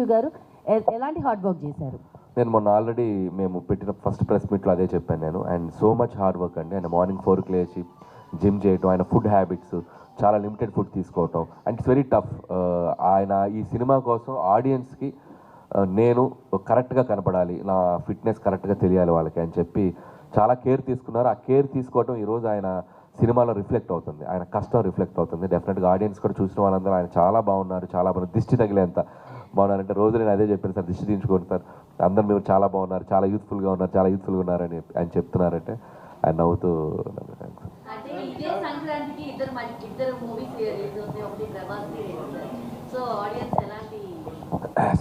చిరంజీవి గారు ఎలాంటి hard work చేశారు? నేను మొన్న ఆల్రెడీ మేము పెట్టిన ఫస్ట్ ప్రెస్ మీట్లో అదే చెప్పాను నేను. And so much hard work అండి. ఆయన మార్నింగ్ 4కి లేచి జిమ్ చేయటం, ఆయన ఫుడ్ హ్యాబిట్స్ చాలా లిమిటెడ్ ఫుడ్ తీసుకోవటం, అండ్ ఇట్స్ వెరీ టఫ్. ఆయన ఈ సినిమా కోసం ఆడియన్స్కి నేను కరెక్ట్గా కనపడాలి, నా ఫిట్నెస్ కరెక్ట్గా తెలియాలి వాళ్ళకి అని చెప్పి చాలా కేర్ తీసుకున్నారు. ఆ కేర్ తీసుకోవటం ఈరోజు ఆయన సినిమాలో రిఫ్లెక్ట్ అవుతుంది, ఆయన కష్టం రిఫ్లెక్ట్ అవుతుంది. డెఫినెట్గా ఆడియన్స్ కూడా చూసిన వాళ్ళందరూ ఆయన చాలా బాగున్నారు, చాలా బాగున్నారు, దిష్టి తగిలేంత బాగున్నారంటే రోజు నేను అదే చెప్పాను సార్, దిష్టి తీయించుకోండి సార్, అందరు మీరు చాలా బాగున్నారు, చాలా యూత్ఫుల్గా ఉన్నారు, చాలా యూత్ఫుల్గా ఉన్నారని ఆయన చెప్తున్నారంటే ఆయన నవ్వుతూ.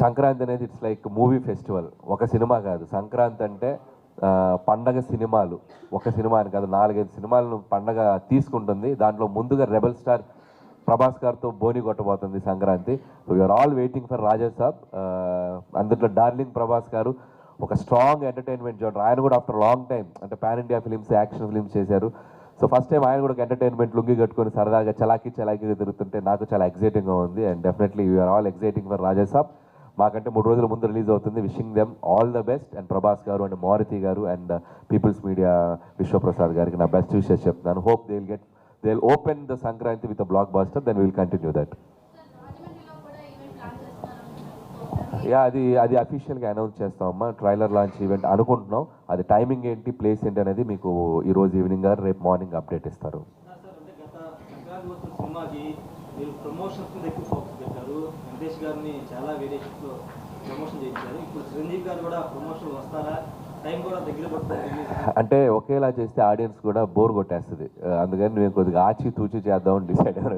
సంక్రాంతి అనేది ఇట్స్ లైక్ మూవీ ఫెస్టివల్, ఒక సినిమా కాదు. సంక్రాంతి అంటే పండగ సినిమాలు, ఒక సినిమా అని కాదు, 4-5 సినిమాలను పండగ తీసుకుంటుంది. దాంట్లో ముందుగా రెబల్ స్టార్ ప్రభాస్ గారితో బోని కొట్టబోతుంది Sankranti. So you're all waiting for Raja Saab. అందులో డార్లింగ్ ప్రభాస్ గారు ఒక స్ట్రాంగ్ ఎంటర్టైన్మెంట్ జోనర్. ఆయన కూడా ఆఫ్టర్ లాంగ్ టైం అంటే pan India films, action films చేశారు. సో ఫస్ట్ టైం ఆయన కూడా ఒక ఎంటర్టైన్మెంట్ లుంగి కట్టుకొని సరదాగా చలాకీగా తిరుగుతుంటే నాకు చాలా ఎక్సైటింగ్గా ఉంది. And definitely you're all exciting for Raja Saab. మాకంటే 3 రోజుల ముందు రిలీజ్ అవుతుంది. Wishing them all the best. And Prabhas గారు అండ్ మారుతి గారు అండ్ పీపుల్స్ మీడియా విశ్వప్రసాద్ గారికి నా బెస్ట్ విషెస్ చెప్తున్నాను. Hope they'll open the Sankranti with a blockbuster, then we will continue that. అది అఫీషియల్గా అనౌన్స్ చేస్తామమ్మా. ట్రైలర్ లాంచ్ ఈవెంట్ అనుకుంటున్నాం. అది టైమింగ్ ఏంటి, ప్లేస్ ఏంటి అనేది మీకు ఈరోజు ఈవినింగ్ గారు రేపు మార్నింగ్ అప్డేట్ ఇస్తారు. అంటే ఒకేలా చేస్తే ఆడియన్స్ కూడా బోర్ కొట్టేస్తుంది. అందుకని మేము కొద్దిగా ఆచి తూచి చేద్దామని డిసైడ్ అయ్యారు.